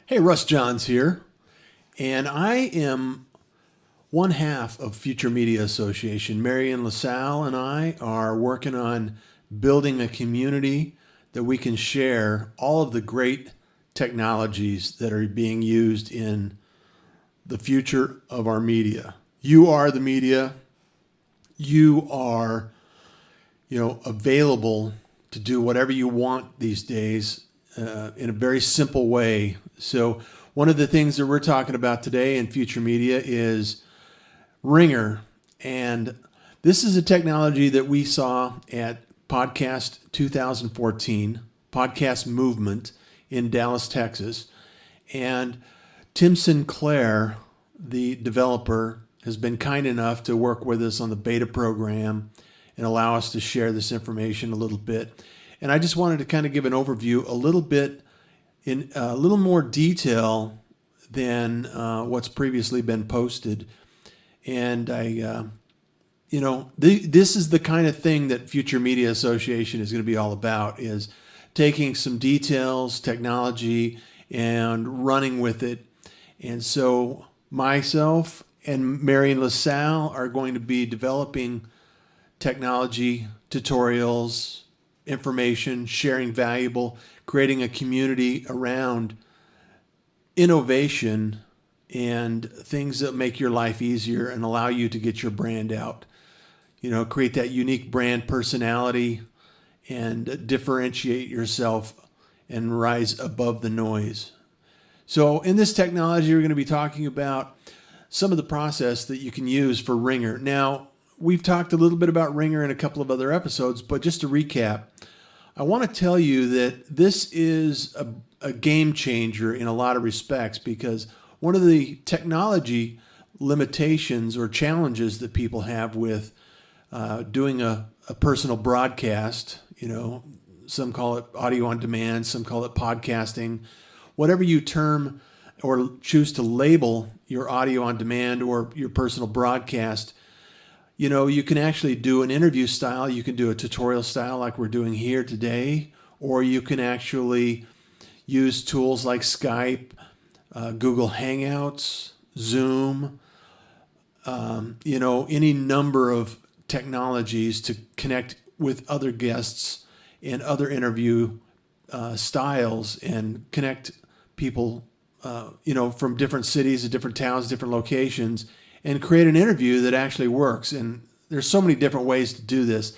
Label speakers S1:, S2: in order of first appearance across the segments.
S1: Hey, Russ Johns here, and I am one half of Future Media Association. Marion LaSalle and I are working on building a community that we can share all of the great technologies that are being used in the future of our media. You are the media. You are, available to do whatever you want these days in a very simple way. So one of the things that we're talking about today in future media is RingR. And this is a technology that we saw at Podcast 2014, Podcast Movement in Dallas, Texas. And Tim Sinclair, the developer, has been kind enough to work with us on the beta program and allow us to share this information a little bit. And I just wanted to kind of give an overview a little bit in a little more detail than what's previously been posted. And this is the kind of thing that Future Media Association is going to be all about, is taking some details, technology, and running with it. And so myself and Marion LaSalle are going to be developing technology tutorials, information, sharing valuable, creating a community around innovation and things that make your life easier and allow you to get your brand out. Create that unique brand personality and differentiate yourself and rise above the noise. So in this technology, we're going to be talking about some of the process that you can use for RingR. Now, we've talked a little bit about RingR in a couple of other episodes, but just to recap, I want to tell you that this is a game changer in a lot of respects, because one of the technology limitations or challenges that people have with doing a personal broadcast, some call it audio on demand, some call it podcasting, whatever you term or choose to label your audio on demand or your personal broadcast. You can actually do an interview style. You can do a tutorial style like we're doing here today, or you can actually use tools like Skype, Google Hangouts, Zoom, any number of technologies to connect with other guests and other interview styles and connect people, from different cities, different towns, different locations, and create an interview that actually works. And there's so many different ways to do this.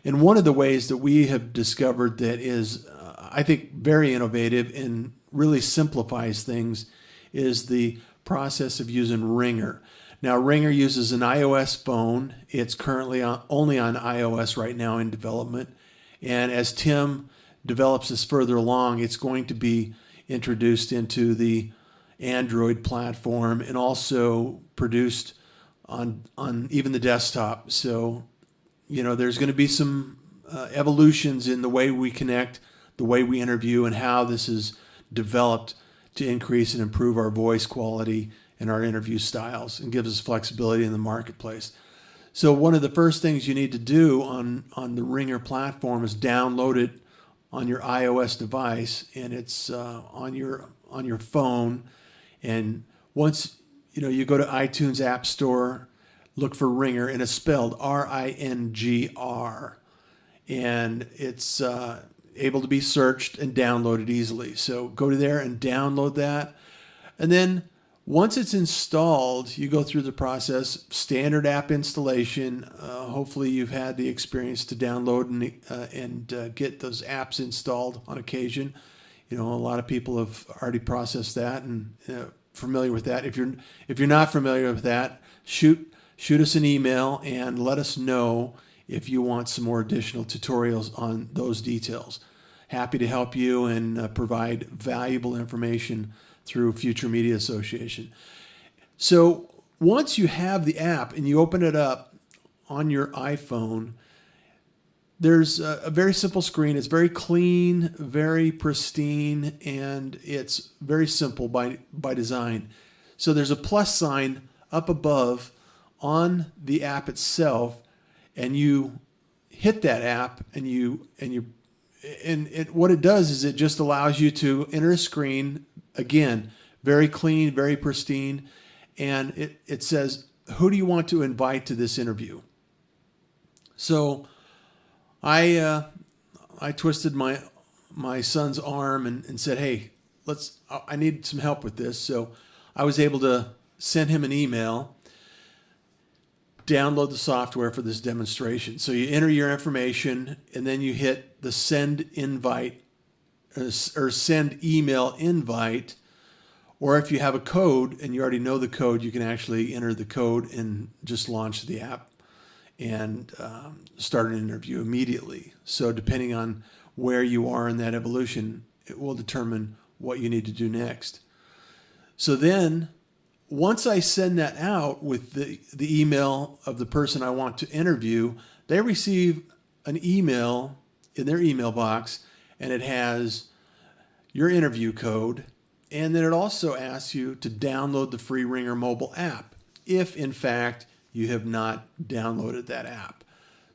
S1: And one of the ways that we have discovered that is, I think, very innovative and really simplifies things is the process of using RingR. Now, RingR uses an iOS phone. It's currently only on iOS right now in development. And as Tim develops this further along, it's going to be introduced into the Android platform and also produced on even the desktop. So, there's going to be some evolutions in the way we connect, the way we interview, and how this is developed to increase and improve our voice quality and our interview styles, and gives us flexibility in the marketplace. So one of the first things you need to do on the RingR platform is download it on your iOS device, and it's on your phone. And once you go to iTunes App Store, look for RingR, and it's spelled RINGR, and it's able to be searched and downloaded easily. So go to there and download that, and then once it's installed, you go through the process, standard app installation. Hopefully you've had the experience to download and get those apps installed on occasion. A lot of people have already processed that and familiar with that. If you're not familiar with that, shoot us an email and let us know if you want some more additional tutorials on those details. Happy to help you and provide valuable information through Future Media Association. So once you have the app and you open it up on your iPhone, there's a very simple screen. It's very clean, very pristine, and it's very simple by design. So there's a plus sign up above on the app itself, and you hit that app, and what it does is it just allows you to enter a screen again, very clean, very pristine. And it says, who do you want to invite to this interview? So I twisted my son's arm and said, hey, I need some help with this. So I was able to send him an email, download the software for this demonstration. So you enter your information and then you hit the send invite or send email invite. Or if you have a code and you already know the code, you can actually enter the code and just launch the app and start an interview immediately. So depending on where you are in that evolution, it will determine what you need to do next. So then once I send that out with the email of the person I want to interview, they receive an email in their email box, and it has your interview code. And then it also asks you to download the free RingR mobile app, if in fact you have not downloaded that app.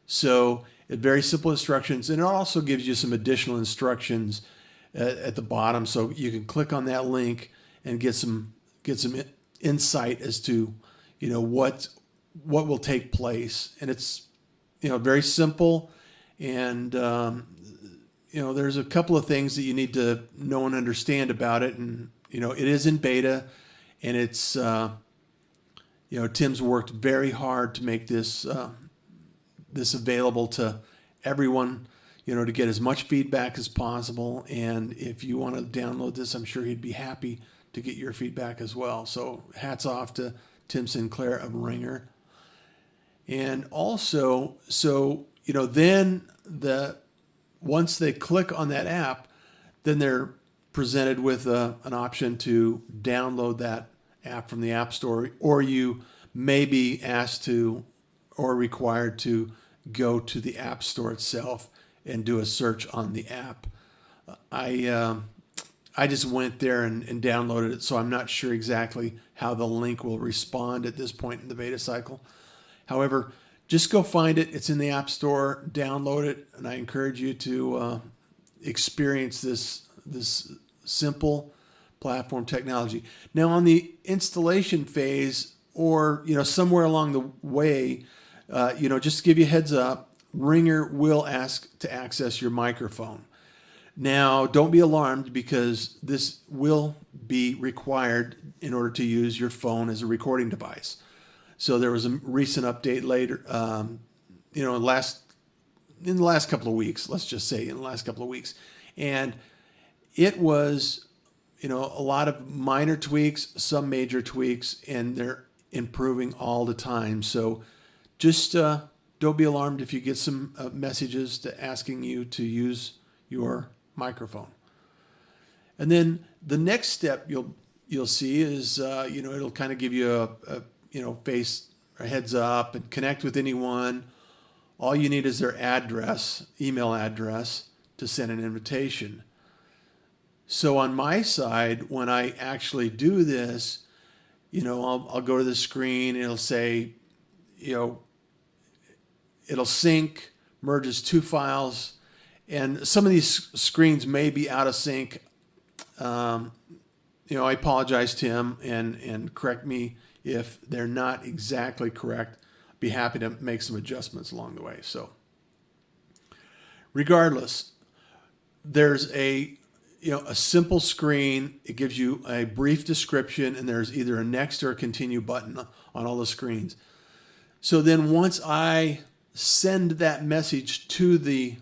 S1: So very simple instructions, and it also gives you some additional instructions at the bottom, so you can click on that link and get some insight as to what will take place. And it's very simple, and there's a couple of things that you need to know and understand about it. And it is in beta, and it's Tim's worked very hard to make this available to everyone, to get as much feedback as possible. And if you want to download this, I'm sure he'd be happy to get your feedback as well. So hats off to Tim Sinclair of RingR. And also, then once they click on that app, then they're presented with an option to download that app from the App Store, or you may be asked to or required to go to the App Store itself and do a search on the app. I just went there and downloaded it, so I'm not sure exactly how the link will respond at this point in the beta cycle. However, just go find it. It's in the App Store. Download it, and I encourage you to experience this simple platform technology. Now, on the installation phase, or somewhere along the way, just to give you a heads up, RingR will ask to access your microphone. Now, don't be alarmed, because this will be required in order to use your phone as a recording device. So there was a recent update later, in the last couple of weeks, let's just say in the last couple of weeks. And it was, a lot of minor tweaks, some major tweaks, and they're improving all the time. So just don't be alarmed if you get some messages asking you to use your microphone. And then the next step you'll see is it'll kind of give you a face or heads up and connect with anyone. All you need is their email address, to send an invitation. So on my side, when I actually do this, I'll go to the screen and it'll say, it'll sync, merges two files. And some of these screens may be out of sync. I apologize, Tim, and correct me if they're not exactly correct. I'd be happy to make some adjustments along the way. So regardless, there's a simple screen. It gives you a brief description, and there's either a next or a continue button on all the screens. So then once I send that message to the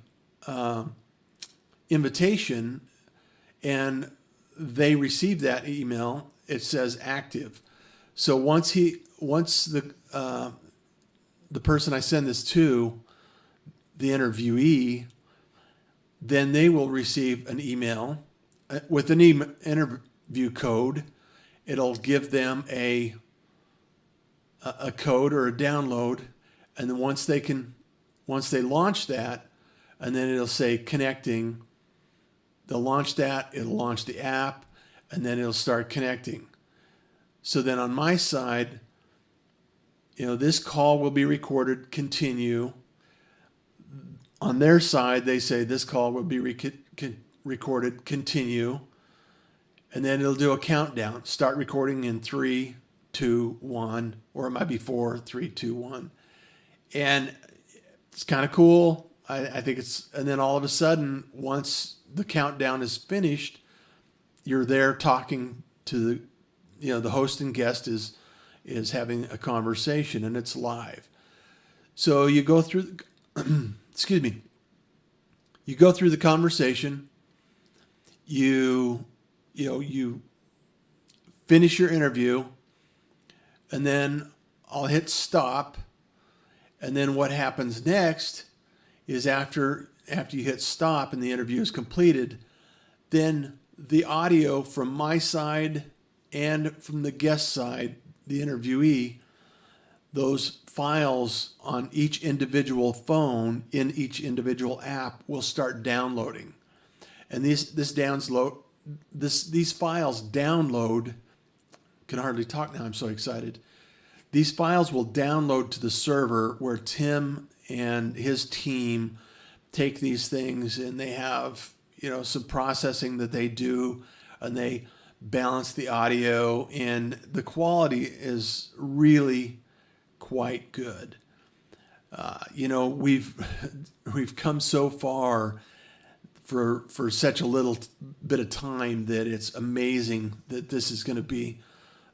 S1: invitation and they receive that email, it says active. So once the person I send this to, the interviewee, then they will receive an email with an interview code. It'll give them a code or a download, and then once they launch that, and then it'll say connecting. They'll launch that, it'll launch the app, and then it'll start connecting. So then on my side, this call will be recorded, continue. On their side, they say this call will be recorded, continue. and then it'll do a countdown. Start recording in 3, 2, 1, or it might be 4, 3, 2, 1. And it's kind of cool. I think it's, and then all of a sudden, once the countdown is finished, you're there talking to the host and guest is having a conversation, and it's live. So you go through, excuse me, you go through the conversation, you finish your interview, and then I'll hit stop. And then what happens next is after you hit stop and the interview is completed, then the audio from my side and from the guest side, the interviewee, those files on each individual phone in each individual app will start downloading. And these files download, can hardly talk now, I'm so excited. These files will download to the server where Tim and his team take these things, and they have, some processing that they do, and they balance the audio, and the quality is really quite good. We've come so far for such a little bit of time that it's amazing that this is going to be,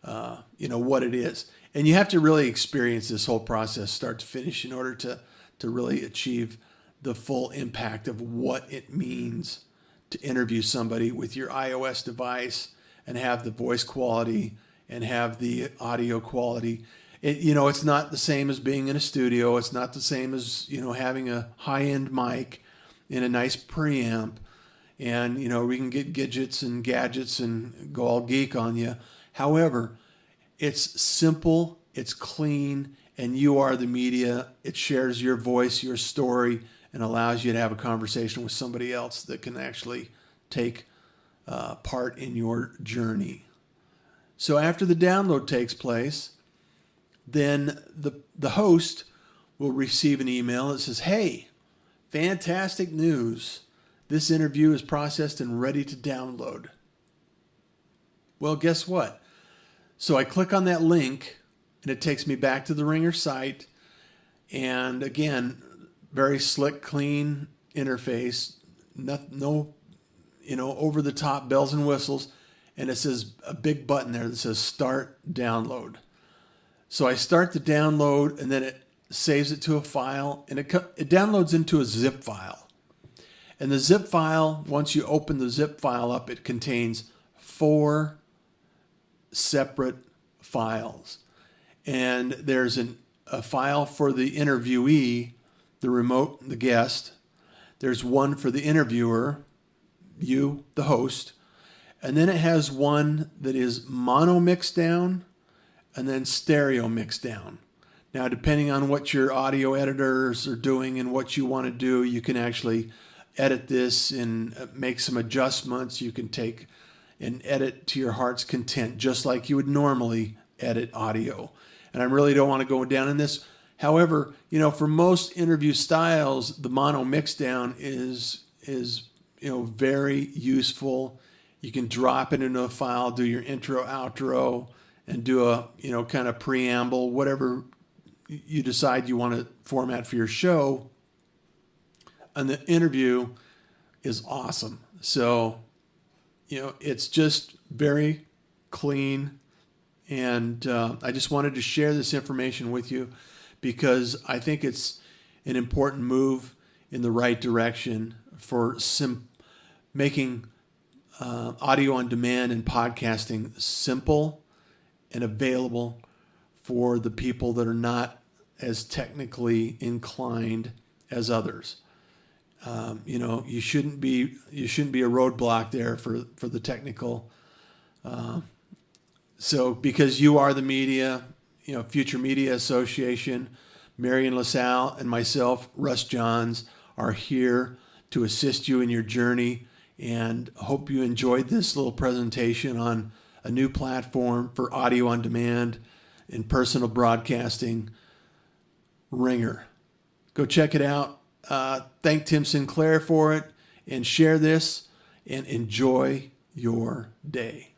S1: what it is. And you have to really experience this whole process start to finish in order to really achieve the full impact of what it means to interview somebody with your iOS device and have the voice quality and have the audio quality. It's not the same as being in a studio. It's not the same as, having a high-end mic in a nice preamp. And, we can get gadgets and go all geek on you. However, it's simple, it's clean, and you are the media. It shares your voice, your story, and allows you to have a conversation with somebody else that can actually take part in your journey. So after the download takes place, then the host will receive an email that says, "Hey, fantastic news. This interview is processed and ready to download." Well, guess what? So I click on that link, and it takes me back to the RingR site. And again, very slick, clean interface. No over-the-top bells and whistles. And it says a big button there that says Start Download. So I start the download, and then it saves it to a file, and it downloads into a zip file. And the zip file, once you open the zip file up, it contains 4 separate files. And there's a file for the interviewee, the guest. There's one for the interviewer, you, the host. And then it has one that is mono mixed down and then stereo mixed down. Now, depending on what your audio editors are doing and what you want to do, you can actually edit this and make some adjustments. You can take and edit to your heart's content, just like you would normally edit audio. And I really don't want to go down in this. However, for most interview styles, the mono mix down is very useful. You can drop it into a file, do your intro, outro, and do a kind of preamble, whatever you decide you want to format for your show. And the interview is awesome. So it's just very clean, and I just wanted to share this information with you because I think it's an important move in the right direction for making audio on demand and podcasting simple and available for the people that are not as technically inclined as others. You shouldn't be a roadblock there for the technical. So because you are the media, Future Media Association, Marion LaSalle and myself, Russ Johns, are here to assist you in your journey, and hope you enjoyed this little presentation on a new platform for audio on demand and personal broadcasting, RingR. Go check it out. Thank Tim Sinclair for it, and share this, and enjoy your day.